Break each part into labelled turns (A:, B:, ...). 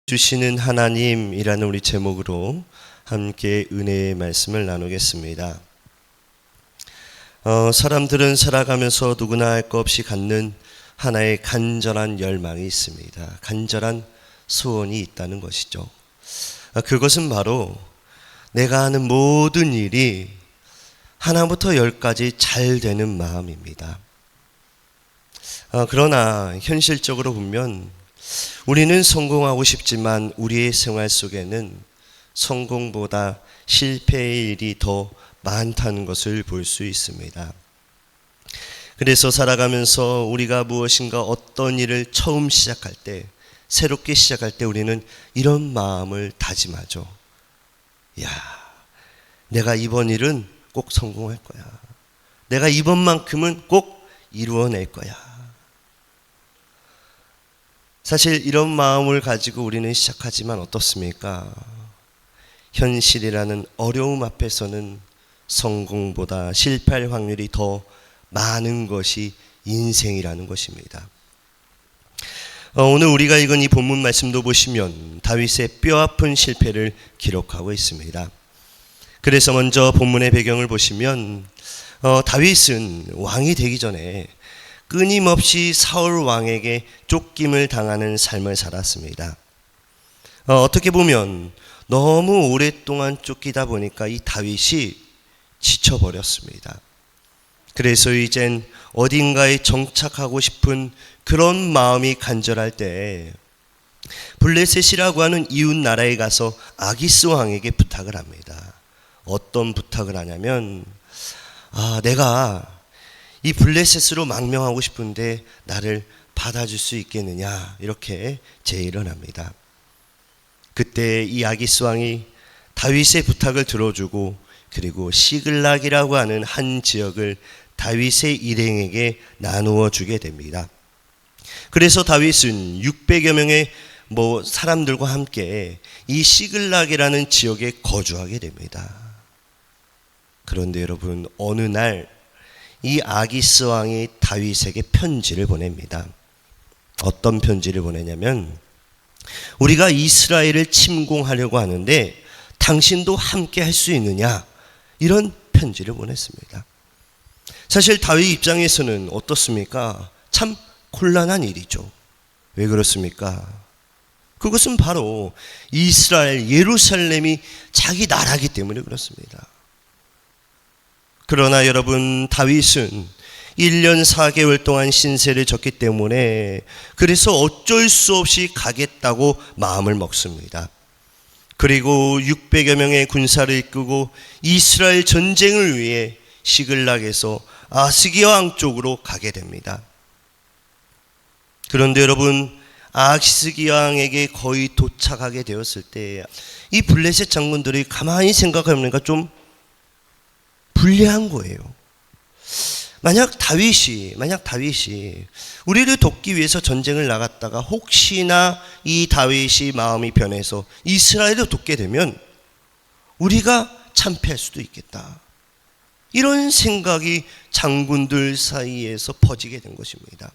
A: 주시는 하나님이라는 우리 제목으로 함께 은혜의 말씀을 나누겠습니다. 사람들은 살아가면서 누구나 할 것 없이 갖는 하나의 간절한 열망이 있습니다. 간절한 소원이 있다는 것이죠. 그것은 바로 내가 하는 모든 일이 하나부터 열까지 잘 되는 마음입니다. 그러나 현실적으로 보면 우리는 성공하고 싶지만 우리의 생활 속에는 성공보다 실패의 일이 더 많다는 것을 볼 수 있습니다. 그래서 살아가면서 우리가 무엇인가 어떤 일을 처음 시작할 때, 새롭게 시작할 때 우리는 이런 마음을 다짐하죠. 야, 내가 이번 일은 꼭 성공할 거야. 내가 이번만큼은 꼭 이루어낼 거야. 사실 이런 마음을 가지고 우리는 시작하지만 어떻습니까? 현실이라는 어려움 앞에서는 성공보다 실패할 확률이 더 많은 것이 인생이라는 것입니다. 오늘 우리가 읽은 이 본문 말씀도 보시면 다윗의 뼈아픈 실패를 기록하고 있습니다. 그래서 먼저 본문의 배경을 보시면 다윗은 왕이 되기 전에 끊임없이 사울 왕에게 쫓김을 당하는 삶을 살았습니다. 어떻게 보면 너무 오랫동안 쫓기다 보니까 이 다윗이 지쳐버렸습니다. 그래서 이젠 어딘가에 정착하고 싶은 그런 마음이 간절할 때 블레셋이라고 하는 이웃 나라에 가서 아기스 왕에게 부탁을 합니다. 어떤 부탁을 하냐면 내가 이 블레셋으로 망명하고 싶은데 나를 받아줄 수 있겠느냐, 이렇게 제의를 합니다. 그때 이 아기스 왕이 다윗의 부탁을 들어주고 그리고 시글락이라고 하는 한 지역을 다윗의 일행에게 나누어 주게 됩니다. 그래서 다윗은 600여 명의 사람들과 함께 이 시글락이라는 지역에 거주하게 됩니다. 그런데 여러분, 어느 날 이 아기스 왕이 다윗에게 편지를 보냅니다. 어떤 편지를 보내냐면, 우리가 이스라엘을 침공하려고 하는데 당신도 함께 할 수 있느냐, 이런 편지를 보냈습니다. 사실 다윗 입장에서는 어떻습니까? 참 곤란한 일이죠. 왜 그렇습니까? 그것은 바로 이스라엘, 예루살렘이 자기 나라이기 때문에 그렇습니다. 그러나 여러분, 다윗은 1년 4개월 동안 신세를 졌기 때문에 그래서 어쩔 수 없이 가겠다고 마음을 먹습니다. 그리고 600여 명의 군사를 이끌고 이스라엘 전쟁을 위해 시글락에서 아스기야 왕 쪽으로 가게 됩니다. 그런데 여러분, 아스기야 왕에게 거의 도착하게 되었을 때 이 블레셋 장군들이 가만히 생각해보니까 좀 불리한 거예요. 만약 다윗이 우리를 돕기 위해서 전쟁을 나갔다가 혹시나 이 다윗이 마음이 변해서 이스라엘을 돕게 되면 우리가 참패할 수도 있겠다, 이런 생각이 장군들 사이에서 퍼지게 된 것입니다.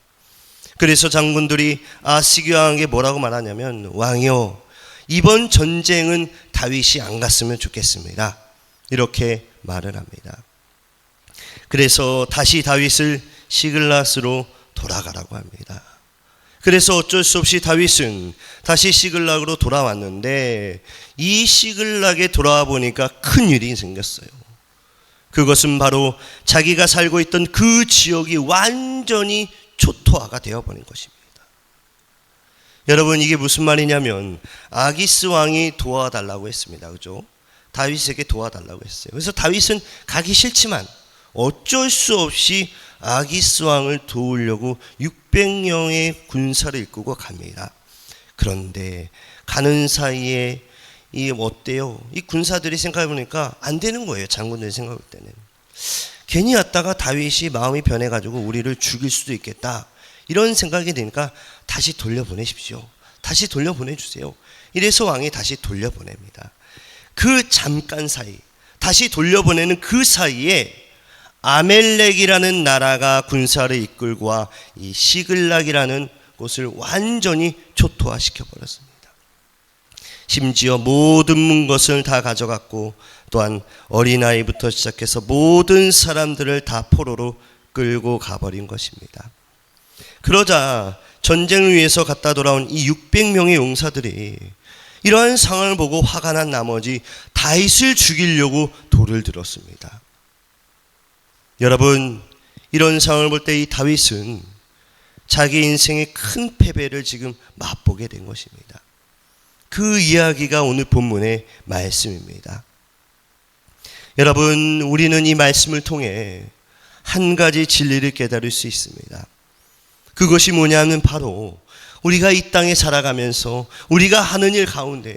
A: 그래서 장군들이 아스기야 왕에게 뭐라고 말하냐면, 왕이여, 이번 전쟁은 다윗이 안 갔으면 좋겠습니다, 이렇게 말을 합니다. 그래서 다시 다윗을 시글락으로 돌아가라고 합니다. 그래서 어쩔 수 없이 다윗은 다시 시글락으로 돌아왔는데, 이 시글락에 돌아와 보니까 큰 일이 생겼어요. 그것은 바로 자기가 살고 있던 그 지역이 완전히 초토화가 되어버린 것입니다. 여러분, 이게 무슨 말이냐면 아기스 왕이 도와달라고 했습니다. 그죠? 다윗에게 도와달라고 했어요. 그래서 다윗은 가기 싫지만 어쩔 수 없이 아기스 왕을 도우려고 600명의 군사를 이끌고 갑니다. 그런데 가는 사이에 어때요? 이 군사들이 생각해보니까 안 되는 거예요. 장군들이 생각할 때는. 괜히 왔다가 다윗이 마음이 변해가지고 우리를 죽일 수도 있겠다, 이런 생각이 드니까 다시 돌려보내십시오. 다시 돌려보내주세요. 이래서 왕이 다시 돌려보냅니다. 그 잠깐 사이, 다시 돌려보내는 그 사이에 아멜렉이라는 나라가 군사를 이끌고 와 이 시글락이라는 곳을 완전히 초토화시켜 버렸습니다. 심지어 모든 것을 다 가져갔고 또한 어린아이부터 시작해서 모든 사람들을 다 포로로 끌고 가버린 것입니다. 그러자 전쟁을 위해서 갔다 돌아온 이 600명의 용사들이 이러한 상황을 보고 화가 난 나머지 다윗을 죽이려고 돌을 들었습니다. 여러분, 이런 상황을 볼 때 이 다윗은 자기 인생의 큰 패배를 지금 맛보게 된 것입니다. 그 이야기가 오늘 본문의 말씀입니다. 여러분, 우리는 이 말씀을 통해 한 가지 진리를 깨달을 수 있습니다. 그것이 뭐냐면 바로 우리가 이 땅에 살아가면서 우리가 하는 일 가운데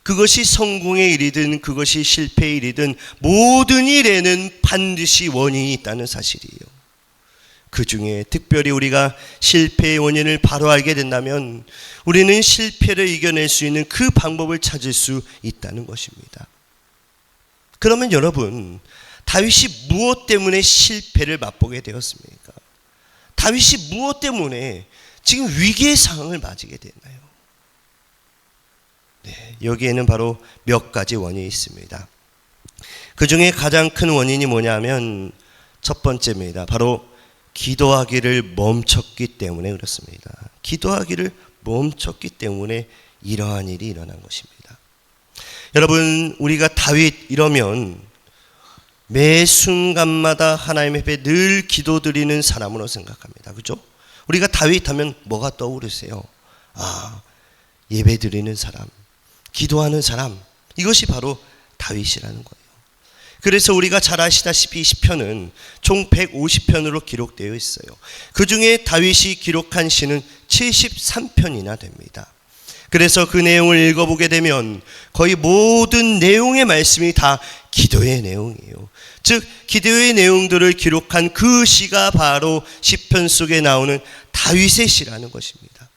A: 그것이 성공의 일이든 그것이 실패의 일이든 모든 일에는 반드시 원인이 있다는 사실이에요. 그 중에 특별히 우리가 실패의 원인을 바로 알게 된다면 우리는 실패를 이겨낼 수 있는 그 방법을 찾을 수 있다는 것입니다. 그러면 여러분, 다윗이 무엇 때문에 실패를 맛보게 되었습니까? 다윗이 무엇 때문에 지금 위기의 상황을 맞이게 됐나요? 네, 여기에는 바로 몇 가지 원인이 있습니다. 그 중에 가장 큰 원인이 뭐냐면 첫 번째입니다. 바로 기도하기를 멈췄기 때문에 그렇습니다. 기도하기를 멈췄기 때문에 이러한 일이 일어난 것입니다. 여러분, 우리가 다윗 이러면 매 순간마다 하나님 앞에 늘 기도드리는 사람으로 생각합니다. 그죠? 우리가 다윗 하면 뭐가 떠오르세요? 예배드리는 사람, 기도하는 사람, 이것이 바로 다윗이라는 거예요. 그래서 우리가 잘 아시다시피 시편은 총 150편으로 기록되어 있어요. 그 중에 다윗이 기록한 시는 73편이나 됩니다. 그래서 그 내용을 읽어보게 되면 거의 모든 내용의 말씀이 다 기도의 내용이에요. 즉 기도의 내용들을 기록한 그 시가 바로 시편 속에 나오는 다윗의 시라는 것입니다.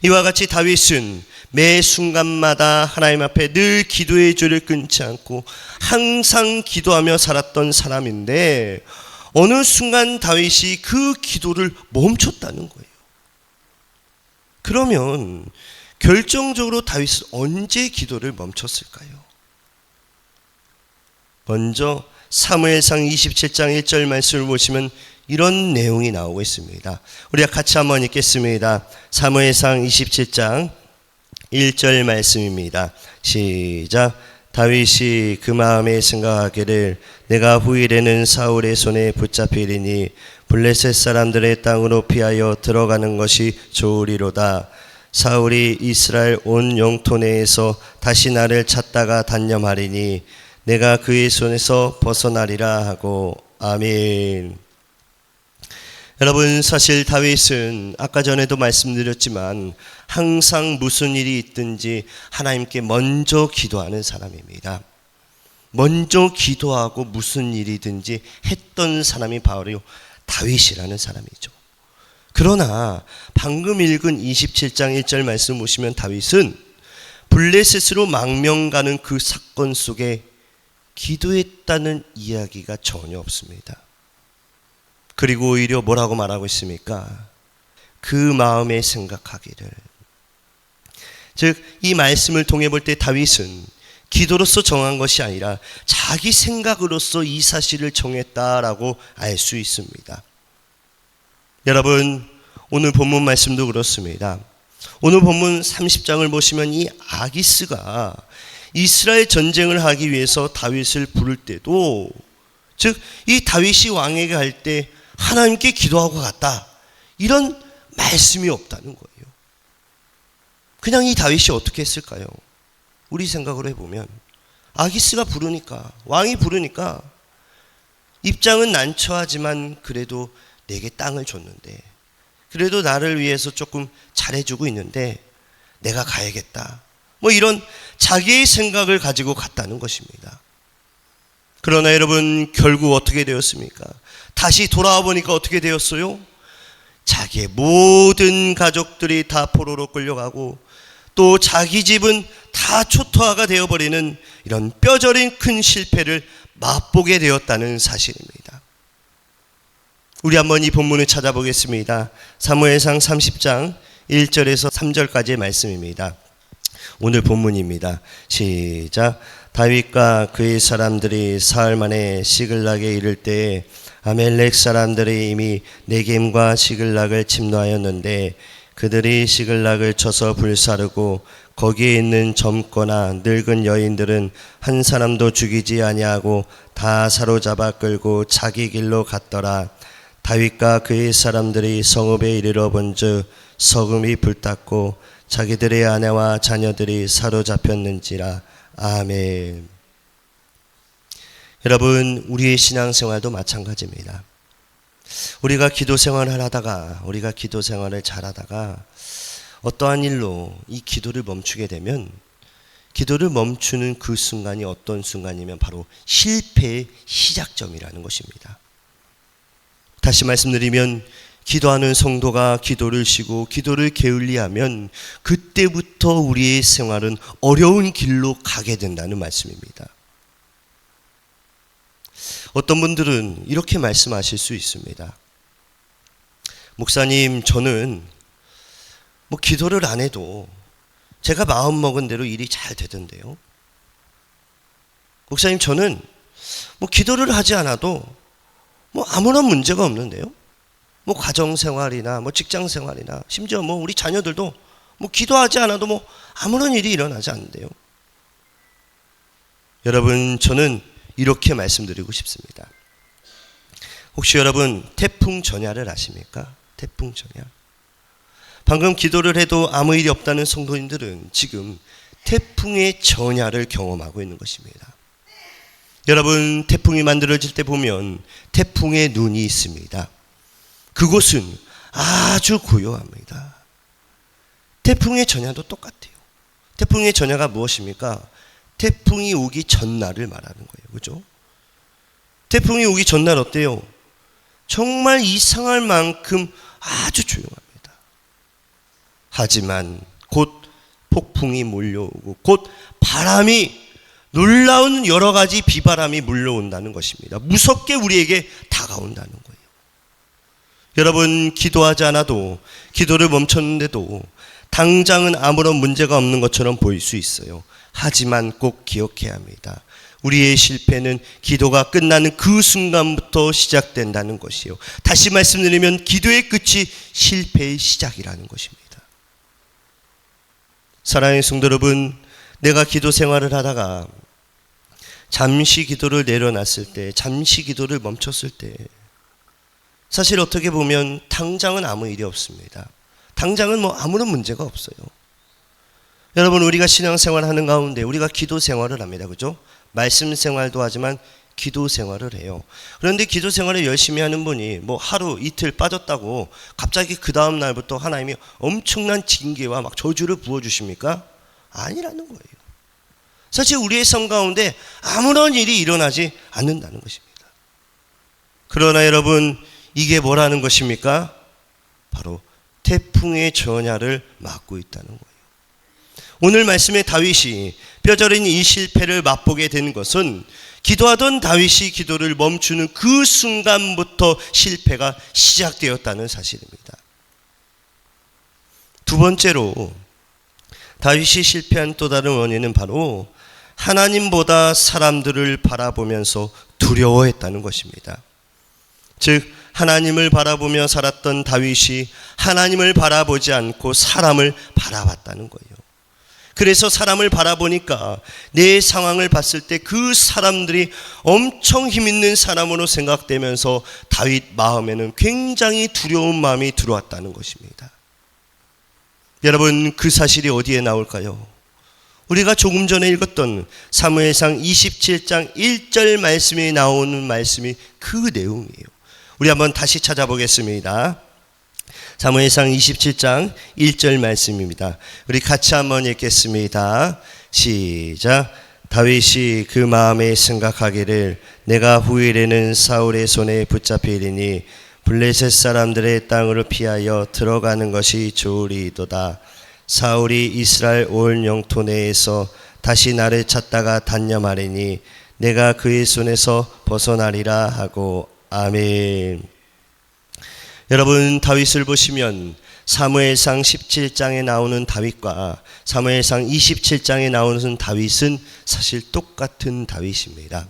A: 이와 같이 다윗은 매 순간마다 하나님 앞에 늘 기도의 줄을 끊지 않고 항상 기도하며 살았던 사람인데 어느 순간 다윗이 그 기도를 멈췄다는 거예요. 그러면 결정적으로 다윗은 언제 기도를 멈췄을까요? 먼저 사무엘상 27장 1절 말씀을 보시면 이런 내용이 나오고 있습니다. 우리가 같이 한번 읽겠습니다. 사무엘상 27장 1절 말씀입니다. 시작. 다윗이 그 마음에 생각하기를 내가 후일에는 사울의 손에 붙잡히리니 블레셋 사람들의 땅으로 피하여 들어가는 것이 좋으리로다. 사울이 이스라엘 온 영토 내에서 다시 나를 찾다가 단념하리니 내가 그의 손에서 벗어나리라 하고. 아멘. 여러분, 사실 다윗은 아까 전에도 말씀드렸지만 항상 무슨 일이 있든지 하나님께 먼저 기도하는 사람입니다. 먼저 기도하고 무슨 일이든지 했던 사람이 바로 다윗이라는 사람이죠. 그러나 방금 읽은 27장 1절 말씀 보시면 다윗은 블레셋으로 망명 가는 그 사건 속에 기도했다는 이야기가 전혀 없습니다. 그리고 오히려 뭐라고 말하고 있습니까? 그 마음에 생각하기를. 즉 이 말씀을 통해 볼 때 다윗은 기도로서 정한 것이 아니라 자기 생각으로서 이 사실을 정했다라고 알 수 있습니다. 여러분, 오늘 본문 말씀도 그렇습니다. 오늘 본문 30장을 보시면 이 아기스가 이스라엘 전쟁을 하기 위해서 다윗을 부를 때도, 즉 이 다윗이 왕에게 갈 때 하나님께 기도하고 갔다, 이런 말씀이 없다는 거예요. 그냥 이 다윗이 어떻게 했을까요? 우리 생각으로 해보면 아기스가 부르니까, 왕이 부르니까 입장은 난처하지만 그래도 내게 땅을 줬는데, 그래도 나를 위해서 조금 잘해주고 있는데 내가 가야겠다, 뭐 이런 자기의 생각을 가지고 갔다는 것입니다. 그러나 여러분, 결국 어떻게 되었습니까? 다시 돌아와 보니까 어떻게 되었어요? 자기의 모든 가족들이 다 포로로 끌려가고 또 자기 집은 다 초토화가 되어버리는 이런 뼈저린 큰 실패를 맛보게 되었다는 사실입니다. 우리 한번 이 본문을 찾아보겠습니다. 사무엘상 30장 1절에서 3절까지의 말씀입니다. 오늘 본문입니다. 시작. 다윗과 그의 사람들이 사흘 만에 시글락에 이를 때에 아멜렉 사람들이 이미 네겜과 시글락을 침노하였는데 그들이 시글락을 쳐서 불사르고 거기에 있는 젊거나 늙은 여인들은 한 사람도 죽이지 아니하고 다 사로잡아 끌고 자기 길로 갔더라. 다윗과 그의 사람들이 성읍에 이르러 본즉 성읍이 불탔고 자기들의 아내와 자녀들이 사로잡혔는지라. 아멘. 여러분, 우리의 신앙생활도 마찬가지입니다. 우리가 기도 생활을 하다가, 우리가 기도 생활을 잘하다가 어떠한 일로 이 기도를 멈추게 되면, 기도를 멈추는 그 순간이 어떤 순간이면 바로 실패의 시작점이라는 것입니다. 다시 말씀드리면, 기도하는 성도가 기도를 쉬고 기도를 게을리하면 그때부터 우리의 생활은 어려운 길로 가게 된다는 말씀입니다. 어떤 분들은 이렇게 말씀하실 수 있습니다. 목사님, 저는 기도를 안 해도 제가 마음먹은 대로 일이 잘 되던데요. 목사님, 저는 기도를 하지 않아도 아무런 문제가 없는데요. 가정생활이나 직장생활이나 심지어 우리 자녀들도 기도하지 않아도 아무런 일이 일어나지 않는데요. 여러분, 저는 이렇게 말씀드리고 싶습니다. 혹시 여러분 태풍 전야를 아십니까? 태풍 전야. 방금 기도를 해도 아무 일이 없다는 성도님들은 지금 태풍의 전야를 경험하고 있는 것입니다. 여러분, 태풍이 만들어질 때 보면 태풍의 눈이 있습니다. 그곳은 아주 고요합니다. 태풍의 전야도 똑같아요. 태풍의 전야가 무엇입니까? 태풍이 오기 전날을 말하는 거예요. 그죠? 태풍이 오기 전날 어때요? 정말 이상할 만큼 아주 조용합니다. 하지만 곧 폭풍이 몰려오고 곧 바람이, 놀라운 여러 가지 비바람이 물려온다는 것입니다. 무섭게 우리에게 다가온다는 거예요. 여러분, 기도하지 않아도, 기도를 멈췄는데도 당장은 아무런 문제가 없는 것처럼 보일 수 있어요. 하지만 꼭 기억해야 합니다. 우리의 실패는 기도가 끝나는 그 순간부터 시작된다는 것이요. 다시 말씀드리면 기도의 끝이 실패의 시작이라는 것입니다. 사랑하는 성도 여러분, 내가 기도 생활을 하다가 잠시 기도를 내려놨을 때, 잠시 기도를 멈췄을 때 사실 어떻게 보면 당장은 아무 일이 없습니다. 당장은 아무런 문제가 없어요. 여러분, 우리가 신앙생활 하는 가운데 우리가 기도 생활을 합니다. 그죠? 말씀 생활도 하지만 기도 생활을 해요. 그런데 기도 생활을 열심히 하는 분이 하루 이틀 빠졌다고 갑자기 그 다음 날부터 하나님이 엄청난 징계와 저주를 부어주십니까? 아니라는 거예요. 사실 우리의 삶 가운데 아무런 일이 일어나지 않는다는 것입니다. 그러나 여러분, 이게 뭐라는 것입니까? 바로 태풍의 전야를 막고 있다는 거예요. 오늘 말씀의 다윗이 뼈저린 이 실패를 맛보게 된 것은 기도하던 다윗이 기도를 멈추는 그 순간부터 실패가 시작되었다는 사실입니다. 두 번째로 다윗이 실패한 또 다른 원인은 바로 하나님보다 사람들을 바라보면서 두려워했다는 것입니다. 즉, 하나님을 바라보며 살았던 다윗이 하나님을 바라보지 않고 사람을 바라봤다는 거예요. 그래서 사람을 바라보니까 내 상황을 봤을 때 그 사람들이 엄청 힘있는 사람으로 생각되면서 다윗 마음에는 굉장히 두려운 마음이 들어왔다는 것입니다. 여러분, 그 사실이 어디에 나올까요? 우리가 조금 전에 읽었던 사무엘상 27장 1절 말씀에 나오는 말씀이 그 내용이에요. 우리 한번 다시 찾아보겠습니다. 사무엘상 27장 1절 말씀입니다. 우리 같이 한번 읽겠습니다. 시작. 다윗이 그 마음에 생각하기를 내가 후일에는 사울의 손에 붙잡히리니 블레셋 사람들의 땅으로 피하여 들어가는 것이 좋으리이도다. 사울이 이스라엘 온 영토 내에서 다시 나를 찾다가 단념하리니 내가 그의 손에서 벗어나리라 하고. 아멘. 여러분, 다윗을 보시면 사무엘상 17장에 나오는 다윗과 사무엘상 27장에 나오는 다윗은 사실 똑같은 다윗입니다.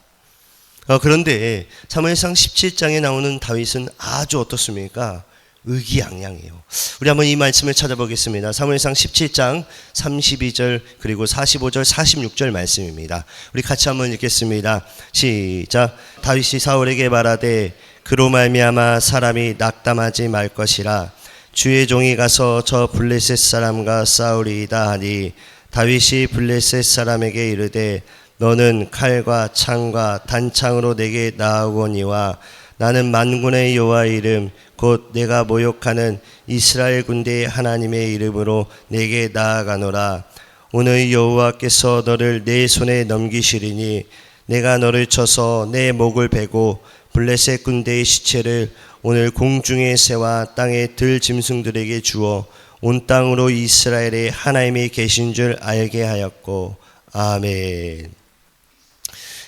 A: 그런데 사무엘상 17장에 나오는 다윗은 아주 어떻습니까? 의기양양해요. 우리 한번 이 말씀을 찾아보겠습니다. 사무엘상 17장 32절 그리고 45절 46절 말씀입니다. 우리 같이 한번 읽겠습니다. 시작. 다윗이 사울에게 말하되 그로 말미암아 사람이 낙담하지 말 것이라 주의 종이 가서 저 블레셋 사람과 싸우리이다 하니 다윗이 블레셋 사람에게 이르되 너는 칼과 창과 단창으로 내게 나아오거니와 나는 만군의 여호와의 이름 곧 내가 모욕하는 이스라엘 군대의 하나님의 이름으로 내게 나아가노라. 오늘 여호와께서 너를 내 손에 넘기시리니 내가 너를 쳐서 내 목을 베고 블레셋 군대의 시체를 오늘 공중의 새와 땅의 들 짐승들에게 주어 온 땅으로 이스라엘의 하나님이 계신 줄 알게 하였고. 아멘.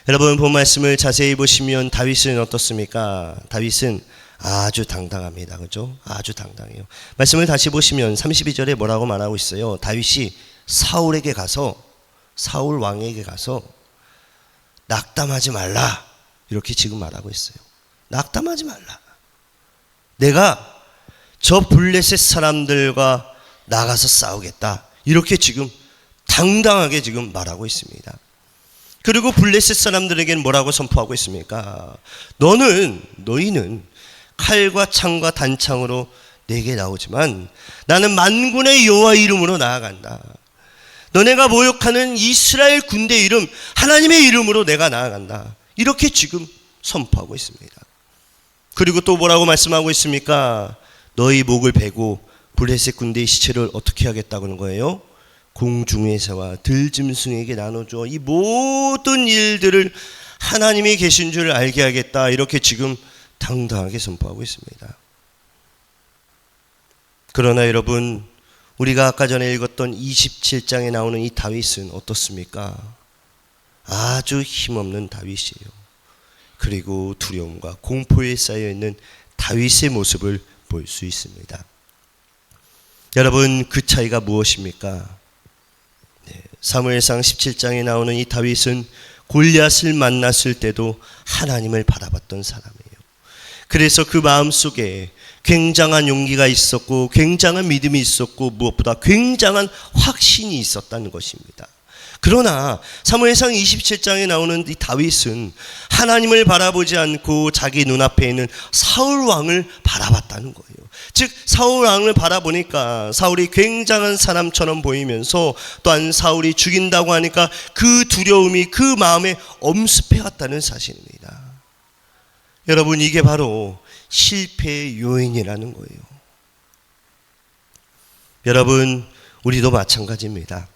A: 여러분, 본 말씀을 자세히 보시면 다윗은 어떻습니까? 다윗은 아주 당당합니다. 그죠? 아주 당당해요. 말씀을 다시 보시면 32절에 뭐라고 말하고 있어요? 다윗이 사울에게 가서, 사울 왕에게 가서 낙담하지 말라, 이렇게 지금 말하고 있어요. 낙담하지 말라. 내가 저 블레셋 사람들과 나가서 싸우겠다, 이렇게 지금 당당하게 지금 말하고 있습니다. 그리고 블레셋 사람들에게는 뭐라고 선포하고 있습니까? 너희는 칼과 창과 단창으로 내게 나오지만 나는 만군의 여호와의 이름으로 나아간다. 너네가 모욕하는 이스라엘 군대 이름, 하나님의 이름으로 내가 나아간다. 이렇게 지금 선포하고 있습니다. 그리고 또 뭐라고 말씀하고 있습니까? 너희 목을 베고 블레셋 군대의 시체를 어떻게 하겠다고 하는 거예요? 공중의 새와 들짐승에게 나눠줘. 이 모든 일들을 하나님이 계신 줄 알게 하겠다, 이렇게 지금 당당하게 선포하고 있습니다. 그러나 여러분, 우리가 아까 전에 읽었던 27장에 나오는 이 다윗은 어떻습니까? 아주 힘없는 다윗이에요. 그리고 두려움과 공포에 쌓여있는 다윗의 모습을 볼 수 있습니다. 여러분, 그 차이가 무엇입니까? 사무엘상 17장에 나오는 이 다윗은 골리앗을 만났을 때도 하나님을 바라봤던 사람이에요. 그래서 그 마음속에 굉장한 용기가 있었고 굉장한 믿음이 있었고 무엇보다 굉장한 확신이 있었다는 것입니다. 그러나 사무엘상 27장에 나오는 이 다윗은 하나님을 바라보지 않고 자기 눈앞에 있는 사울 왕을 바라봤다는 거예요. 즉 사울 왕을 바라보니까 사울이 굉장한 사람처럼 보이면서 또한 사울이 죽인다고 하니까 그 두려움이 그 마음에 엄습해 왔다는 사실입니다. 여러분, 이게 바로 실패의 요인이라는 거예요. 여러분, 우리도 마찬가지입니다.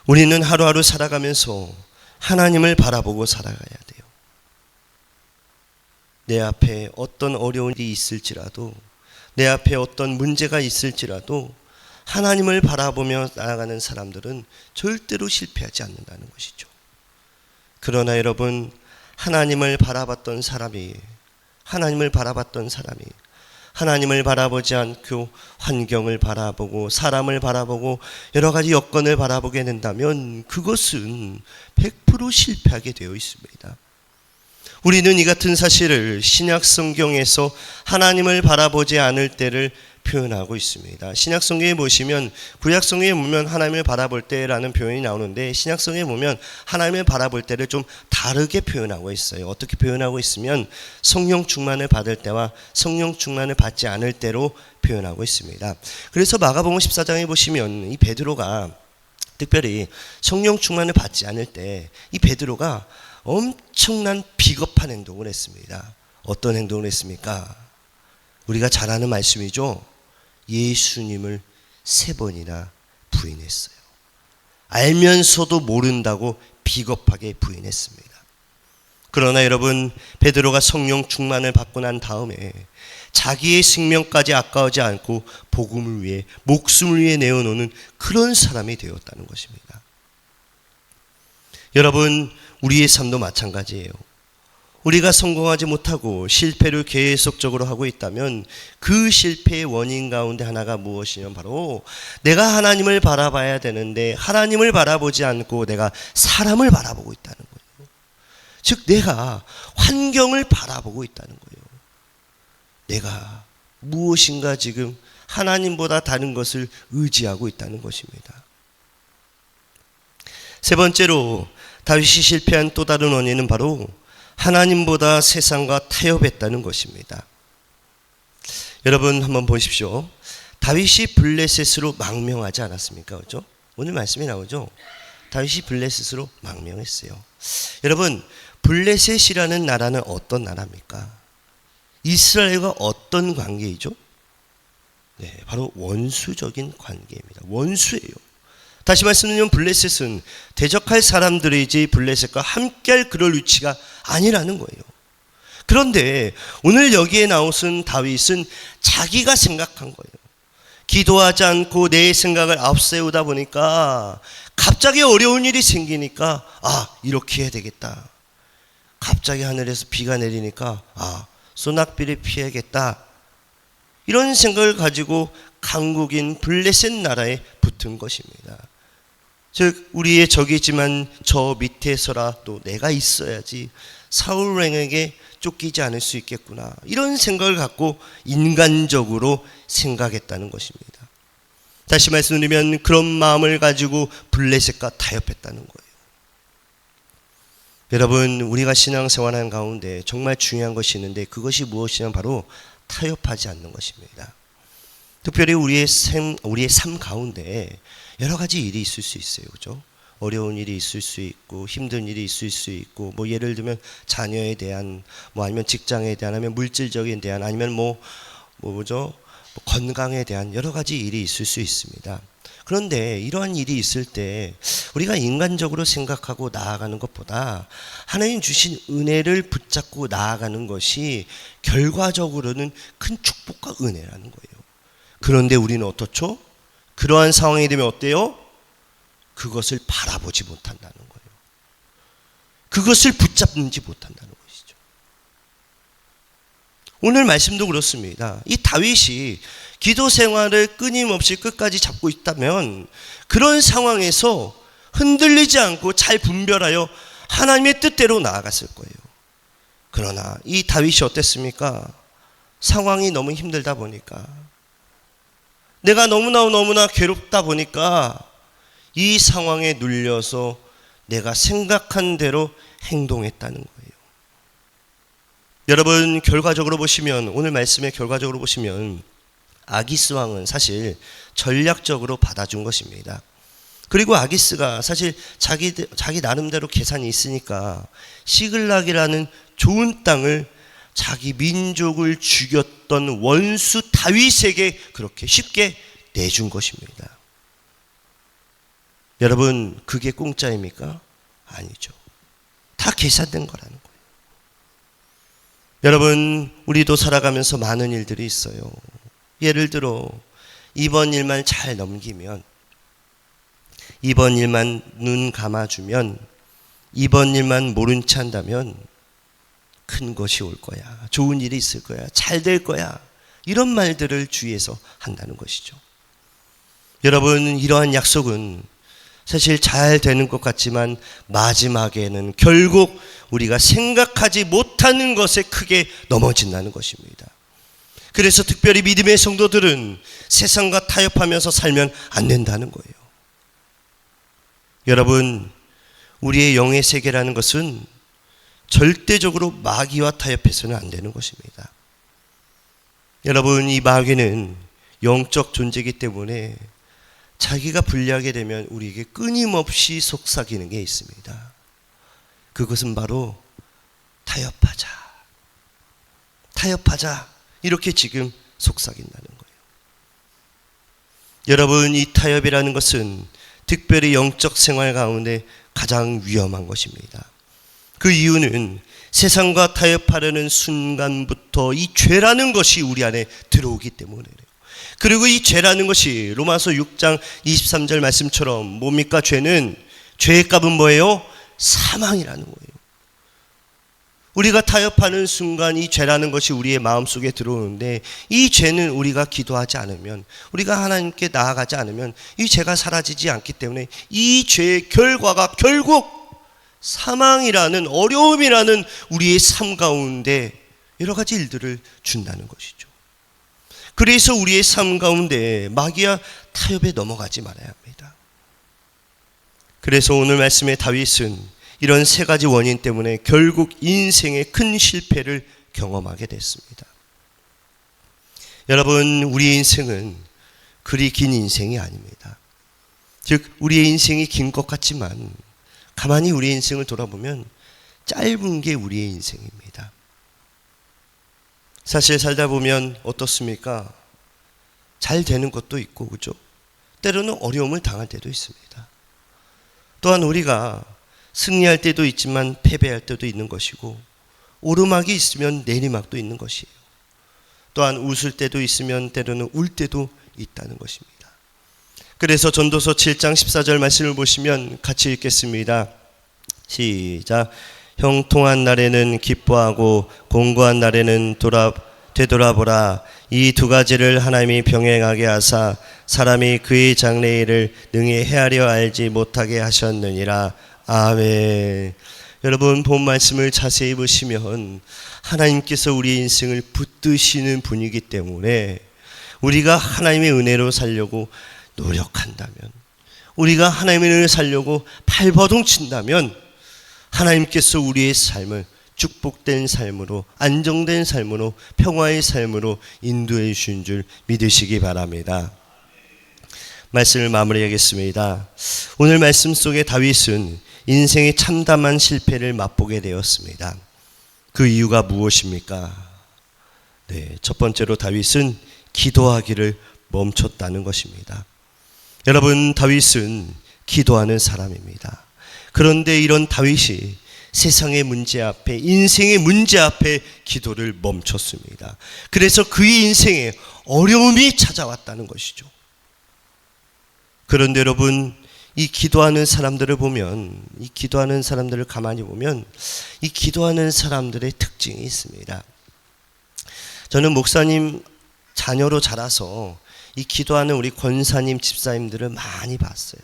A: 우리는 하루하루 살아가면서 하나님을 바라보고 살아가야 돼요. 내 앞에 어떤 어려운 일이 있을지라도, 내 앞에 어떤 문제가 있을지라도 하나님을 바라보며 나아가는 사람들은 절대로 실패하지 않는다는 것이죠. 그러나 여러분, 하나님을 바라봤던 사람이 하나님을 바라보지 않고 환경을 바라보고 사람을 바라보고 여러 가지 여건을 바라보게 된다면 그것은 100% 실패하게 되어 있습니다. 우리는 이 같은 사실을 신약 성경에서 하나님을 바라보지 않을 때를 표현하고 있습니다. 신약 성경에 보시면, 구약 성경에 보면 하나님을 바라볼 때라는 표현이 나오는데 신약 성경에 보면 하나님을 바라볼 때를 좀 다르게 표현하고 있어요. 어떻게 표현하고 있으면 성령 충만을 받을 때와 성령 충만을 받지 않을 때로 표현하고 있습니다. 그래서 마가복음 14장에 보시면 이 베드로가 특별히 성령 충만을 받지 않을 때 이 베드로가 엄청난 비겁한 행동을 했습니다. 어떤 행동을 했습니까? 우리가 잘 아는 말씀이죠. 예수님을 3번이나 부인했어요. 알면서도 모른다고 비겁하게 부인했습니다. 그러나 여러분, 베드로가 성령 충만을 받고 난 다음에 자기의 생명까지 아까워하지 않고 복음을 위해, 목숨을 위해 내어놓는 그런 사람이 되었다는 것입니다. 여러분, 우리의 삶도 마찬가지예요. 우리가 성공하지 못하고 실패를 계속적으로 하고 있다면 그 실패의 원인 가운데 하나가 무엇이냐면 바로 내가 하나님을 바라봐야 되는데 하나님을 바라보지 않고 내가 사람을 바라보고 있다는 거예요. 즉 내가 환경을 바라보고 있다는 거예요. 내가 무엇인가 지금 하나님보다 다른 것을 의지하고 있다는 것입니다. 세 번째로 다윗이 실패한 또 다른 원인은 바로 하나님보다 세상과 타협했다는 것입니다. 여러분 한번 보십시오. 다윗이 블레셋으로 망명하지 않았습니까? 그렇죠? 오늘 말씀이 나오죠. 다윗이 블레셋으로 망명했어요. 여러분, 블레셋이라는 나라는 어떤 나라입니까? 이스라엘과 어떤 관계이죠? 네, 바로 원수적인 관계입니다. 원수예요. 다시 말씀드리면 블레셋은 대적할 사람들이지 블레셋과 함께할 그럴 위치가 아니라는 거예요. 그런데 오늘 여기에 나오신 다윗은 자기가 생각한 거예요. 기도하지 않고 내 생각을 앞세우다 보니까 갑자기 어려운 일이 생기니까 이렇게 해야 되겠다. 갑자기 하늘에서 비가 내리니까 소낙비를 피해야겠다. 이런 생각을 가지고 강국인 블레셋 나라에 붙은 것입니다. 즉 우리의 적이지만 저 밑에서라도 내가 있어야지 사울 왕에게 쫓기지 않을 수 있겠구나. 이런 생각을 갖고 인간적으로 생각했다는 것입니다. 다시 말씀드리면 그런 마음을 가지고 블레셋과 타협했다는 거예요. 여러분, 우리가 신앙생활하는 가운데 정말 중요한 것이 있는데 그것이 무엇이냐면 바로 타협하지 않는 것입니다. 특별히 우리의 삶 가운데 여러 가지 일이 있을 수 있어요. 그죠? 어려운 일이 있을 수 있고 힘든 일이 있을 수 있고 예를 들면 자녀에 대한 아니면 직장에 대한 아니면 물질적인 대한 아니면 건강에 대한 여러 가지 일이 있을 수 있습니다. 그런데 이러한 일이 있을 때 우리가 인간적으로 생각하고 나아가는 것보다 하나님 주신 은혜를 붙잡고 나아가는 것이 결과적으로는 큰 축복과 은혜라는 거예요. 그런데 우리는 어떻죠? 그러한 상황이 되면 어때요? 그것을 바라보지 못한다는 거예요. 그것을 붙잡지 못한다는 것이죠. 오늘 말씀도 그렇습니다. 이 다윗이 기도 생활을 끊임없이 끝까지 잡고 있다면 그런 상황에서 흔들리지 않고 잘 분별하여 하나님의 뜻대로 나아갔을 거예요. 그러나 이 다윗이 어땠습니까? 상황이 너무 힘들다 보니까 내가 너무나 괴롭다 보니까 이 상황에 눌려서 내가 생각한 대로 행동했다는 거예요. 여러분, 결과적으로 보시면 오늘 말씀의 결과적으로 보시면 아기스 왕은 사실 전략적으로 받아준 것입니다. 그리고 아기스가 사실 자기 나름대로 계산이 있으니까 시글락이라는 좋은 땅을 자기 민족을 죽였던 원수 다윗에게 그렇게 쉽게 내준 것입니다. 여러분, 그게 공짜입니까? 아니죠. 다 계산된 거라는 거예요. 여러분, 우리도 살아가면서 많은 일들이 있어요. 예를 들어 이번 일만 잘 넘기면, 이번 일만 눈 감아주면, 이번 일만 모른 체 한다면 큰 것이 올 거야. 좋은 일이 있을 거야. 잘 될 거야. 이런 말들을 주위에서 한다는 것이죠. 여러분, 이러한 약속은 사실 잘 되는 것 같지만 마지막에는 결국 우리가 생각하지 못하는 것에 크게 넘어진다는 것입니다. 그래서 특별히 믿음의 성도들은 세상과 타협하면서 살면 안 된다는 거예요. 여러분, 우리의 영의 세계라는 것은 절대적으로 마귀와 타협해서는 안 되는 것입니다. 여러분, 이 마귀는 영적 존재이기 때문에 자기가 불리하게 되면 우리에게 끊임없이 속삭이는 게 있습니다. 그것은 바로 타협하자 이렇게 지금 속삭인다는 거예요. 여러분, 이 타협이라는 것은 특별히 영적 생활 가운데 가장 위험한 것입니다. 그 이유는 세상과 타협하려는 순간부터 이 죄라는 것이 우리 안에 들어오기 때문이에요. 그리고 이 죄라는 것이 로마서 6장 23절 말씀처럼 뭡니까? 죄의 값은 뭐예요? 사망이라는 거예요. 우리가 타협하는 순간 이 죄라는 것이 우리의 마음속에 들어오는데, 이 죄는 우리가 기도하지 않으면, 우리가 하나님께 나아가지 않으면 이 죄가 사라지지 않기 때문에 이 죄의 결과가 결국 사망이라는, 어려움이라는 우리의 삶 가운데 여러 가지 일들을 준다는 것이죠. 그래서 우리의 삶 가운데 마귀와 타협에 넘어가지 말아야 합니다. 그래서 오늘 말씀의 다윗은 이런 세 가지 원인 때문에 결국 인생의 큰 실패를 경험하게 됐습니다. 여러분, 우리의 인생은 그리 긴 인생이 아닙니다. 즉 우리의 인생이 긴 것 같지만 가만히 우리의 인생을 돌아보면 짧은 게 우리의 인생입니다. 사실 살다 보면 어떻습니까? 잘 되는 것도 있고, 그죠? 때로는 어려움을 당할 때도 있습니다. 또한 우리가 승리할 때도 있지만 패배할 때도 있는 것이고, 오르막이 있으면 내리막도 있는 것이에요. 또한 웃을 때도 있으면 때로는 울 때도 있다는 것입니다. 그래서 전도서 7장 14절 말씀을 보시면 같이 읽겠습니다. 시작. 형통한 날에는 기뻐하고 공고한 날에는 되돌아보라. 이 두 가지를 하나님이 병행하게 하사 사람이 그의 장래일을 능히 헤아려 알지 못하게 하셨느니라. 아멘. 여러분, 본 말씀을 자세히 보시면 하나님께서 우리의 인생을 붙드시는 분이기 때문에 우리가 하나님의 은혜로 살려고 노력한다면, 우리가 하나님의 은혜를 살려고 발버둥친다면 하나님께서 우리의 삶을 축복된 삶으로, 안정된 삶으로, 평화의 삶으로 인도해 주신 줄 믿으시기 바랍니다. 말씀을 마무리하겠습니다. 오늘 말씀 속에 다윗은 인생의 참담한 실패를 맛보게 되었습니다. 그 이유가 무엇입니까? 첫 번째로 다윗은 기도하기를 멈췄다는 것입니다. 여러분, 다윗은 기도하는 사람입니다. 그런데 이런 다윗이 세상의 문제 앞에, 인생의 문제 앞에 기도를 멈췄습니다. 그래서 그의 인생에 어려움이 찾아왔다는 것이죠. 그런데 여러분, 이 기도하는 사람들을 보면, 이 기도하는 사람들을 가만히 보면 이 기도하는 사람들의 특징이 있습니다. 저는 목사님 자녀로 자라서 이 기도하는 우리 권사님, 집사님들을 많이 봤어요.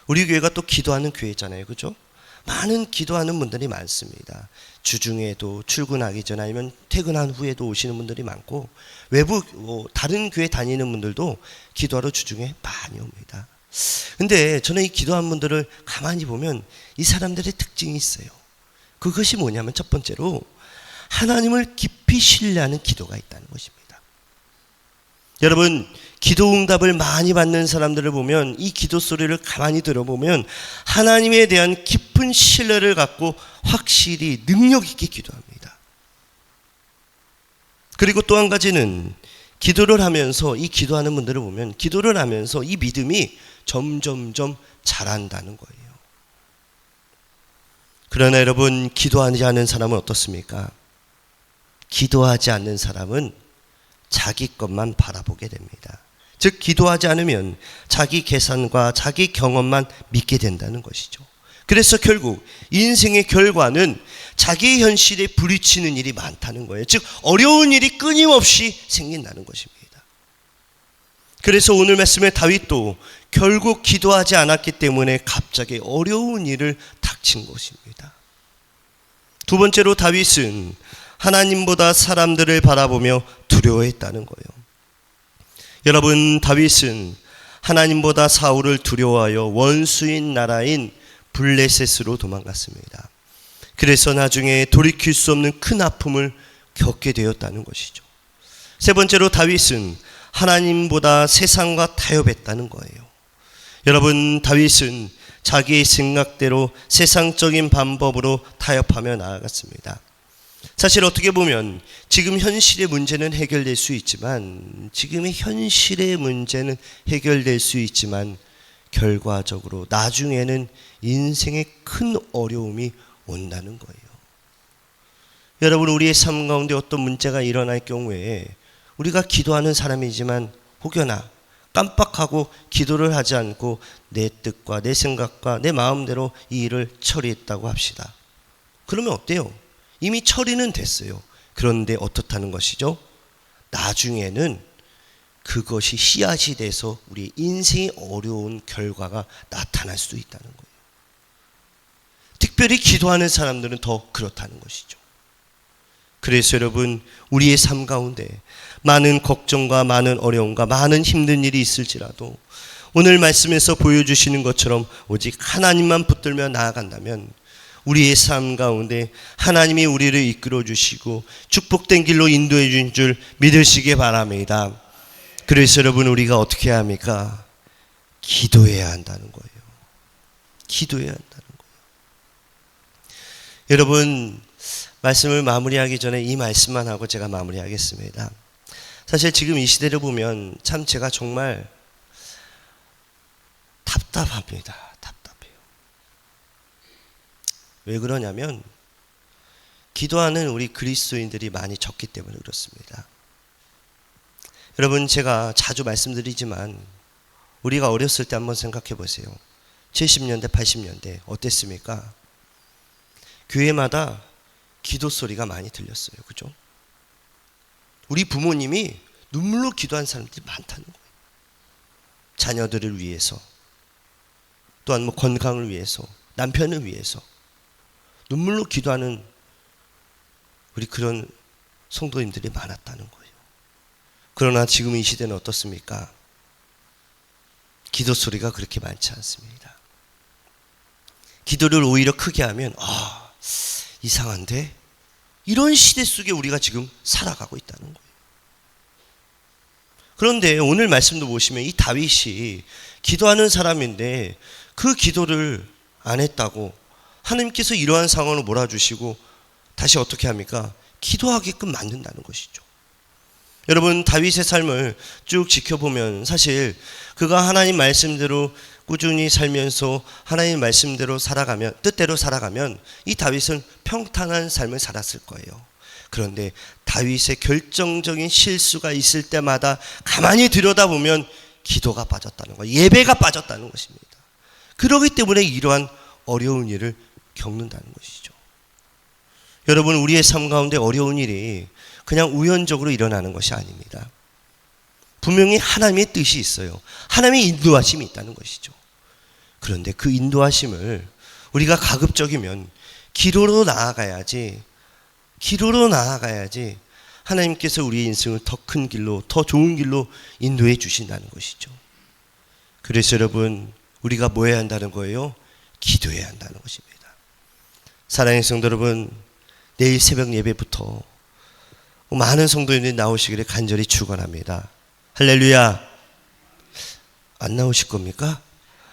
A: 우리 교회가 또 기도하는 교회잖아요, 그죠? 많은 기도하는 분들이 많습니다. 주중에도, 출근하기 전 아니면 퇴근한 후에도 오시는 분들이 많고, 외부 다른 교회 다니는 분들도 기도하러 주중에 많이 옵니다. 근데 저는 이 기도하는 분들을 가만히 보면 이 사람들의 특징이 있어요. 그것이 뭐냐면, 첫 번째로 하나님을 깊이 신뢰하는 기도가 있다는 것입니다. 여러분, 기도 응답을 많이 받는 사람들을 보면, 이 기도 소리를 가만히 들어보면 하나님에 대한 깊은 신뢰를 갖고 확실히 능력 있게 기도합니다. 그리고 또 한 가지는 기도를 하면서, 이 기도하는 분들을 보면 기도를 하면서 이 믿음이 점점점 자란다는 거예요. 그러나 여러분, 기도하지 않는 사람은 어떻습니까? 기도하지 않는 사람은 자기 것만 바라보게 됩니다. 즉 기도하지 않으면 자기 계산과 자기 경험만 믿게 된다는 것이죠. 그래서 결국 인생의 결과는 자기 현실에 부딪히는 일이 많다는 거예요. 즉 어려운 일이 끊임없이 생긴다는 것입니다. 그래서 오늘 말씀에 다윗도 결국 기도하지 않았기 때문에 갑자기 어려운 일을 닥친 것입니다. 두 번째로 다윗은 하나님보다 사람들을 바라보며 두려워했다는 거예요. 여러분, 다윗은 하나님보다 사울을 두려워하여 원수인 나라인 블레셋으로 도망갔습니다. 그래서 나중에 돌이킬 수 없는 큰 아픔을 겪게 되었다는 것이죠. 세 번째로 다윗은 하나님보다 세상과 타협했다는 거예요. 여러분, 다윗은 자기의 생각대로 세상적인 방법으로 타협하며 나아갔습니다. 사실 어떻게 보면 지금 현실의 문제는 해결될 수 있지만, 지금의 현실의 문제는 해결될 수 있지만 결과적으로 나중에는 인생의 큰 어려움이 온다는 거예요. 여러분, 우리의 삶 가운데 어떤 문제가 일어날 경우에 우리가 기도하는 사람이지만 혹여나 깜빡하고 기도를 하지 않고 내 뜻과 내 생각과 내 마음대로 이 일을 처리했다고 합시다. 그러면 어때요? 이미 처리는 됐어요. 그런데 어떻다는 것이죠? 나중에는 그것이 씨앗이 돼서 우리 인생이 어려운 결과가 나타날 수도 있다는 거예요. 특별히 기도하는 사람들은 더 그렇다는 것이죠. 그래서 여러분, 우리의 삶 가운데 많은 걱정과 많은 어려움과 많은 힘든 일이 있을지라도 오늘 말씀에서 보여주시는 것처럼 오직 하나님만 붙들며 나아간다면 우리의 삶 가운데 하나님이 우리를 이끌어 주시고 축복된 길로 인도해 주신 줄 믿으시기 바랍니다. 그래서 여러분, 우리가 어떻게 해야 합니까? 기도해야 한다는 거예요. 기도해야 한다는 거예요. 여러분, 말씀을 마무리하기 전에 이 말씀만 하고 제가 마무리하겠습니다. 사실 지금 이 시대를 보면 참 제가 정말 답답합니다. 답답해요. 왜 그러냐면 기도하는 우리 그리스도인들이 많이 적기 때문에 그렇습니다. 여러분, 제가 자주 말씀드리지만 우리가 어렸을 때 한번 생각해 보세요. 70년대, 80년대 어땠습니까? 교회마다 기도 소리가 많이 들렸어요. 그죠? 우리 부모님이 눈물로 기도한 사람들이 많다는 거예요. 자녀들을 위해서, 또한 건강을 위해서, 남편을 위해서 눈물로 기도하는 우리 그런 성도님들이 많았다는 거예요. 그러나 지금 이 시대는 어떻습니까? 기도 소리가 그렇게 많지 않습니다. 기도를 오히려 크게 하면 이상한데? 이런 시대 속에 우리가 지금 살아가고 있다는 거예요. 그런데 오늘 말씀도 보시면 이 다윗이 기도하는 사람인데 그 기도를 안 했다고 하나님께서 이러한 상황을 몰아주시고 다시 어떻게 합니까? 기도하게끔 만든다는 것이죠. 여러분, 다윗의 삶을 쭉 지켜보면 사실 그가 하나님 말씀대로 꾸준히 살면서 하나님 말씀대로 살아가면, 뜻대로 살아가면 이 다윗은 평탄한 삶을 살았을 거예요. 그런데 다윗의 결정적인 실수가 있을 때마다 가만히 들여다보면 기도가 빠졌다는 거예요. 예배가 빠졌다는 것입니다. 그렇기 때문에 이러한 어려운 일을 겪는다는 것이죠. 여러분, 우리의 삶 가운데 어려운 일이 그냥 우연적으로 일어나는 것이 아닙니다. 분명히 하나님의 뜻이 있어요. 하나님의 인도하심이 있다는 것이죠. 그런데 그 인도하심을 우리가 가급적이면 기도로 나아가야지 하나님께서 우리의 인생을 더 큰 길로, 더 좋은 길로 인도해 주신다는 것이죠. 그래서 여러분, 우리가 뭐 해야 한다는 거예요? 기도해야 한다는 것입니다. 사랑하는 성도 여러분, 내일 새벽 예배부터 많은 성도님들이 나오시기를 간절히 축원합니다. 할렐루야. 안 나오실 겁니까?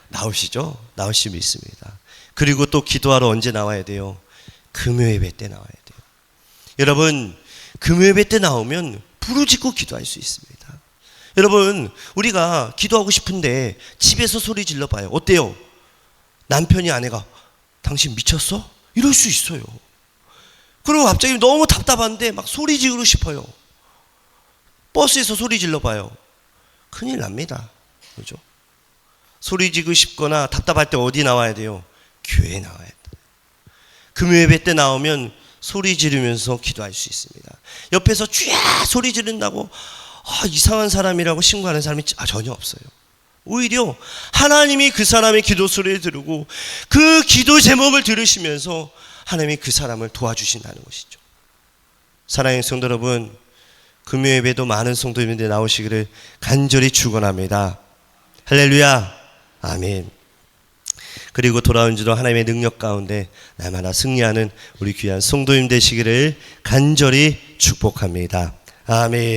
A: 나오시죠? 나오시 믿습니다. 그리고 또 기도하러 언제 나와야 돼요? 금요예배 때 나와야 돼요. 여러분, 금요예배 때 나오면 부르짖고 기도할 수 있습니다. 여러분, 우리가 기도하고 싶은데 집에서 소리 질러봐요. 어때요? 남편이 아내가 당신 미쳤어? 이럴 수 있어요. 그리고 갑자기 너무 답답한데 막 소리 지르고 싶어요. 버스에서 소리 질러봐요. 큰일 납니다. 그죠? 소리 지르고 싶거나 답답할 때 어디 나와야 돼요? 교회에 나와야 돼요. 금요예배 때 나오면 소리 지르면서 기도할 수 있습니다. 옆에서 쥐야 소리 지른다고 이상한 사람이라고 신고하는 사람이 전혀 없어요. 오히려 하나님이 그 사람의 기도 소리를 들으고 그 기도 제목을 들으시면서 하나님이 그 사람을 도와주신다는 것이죠. 사랑하는 성도 여러분, 금요예배도 많은 성도님들이 나오시기를 간절히 축원합니다. 할렐루야. 아멘. 그리고 돌아온 주로 하나님의 능력 가운데 날마다 승리하는 우리 귀한 성도님 되시기를 간절히 축복합니다. 아멘.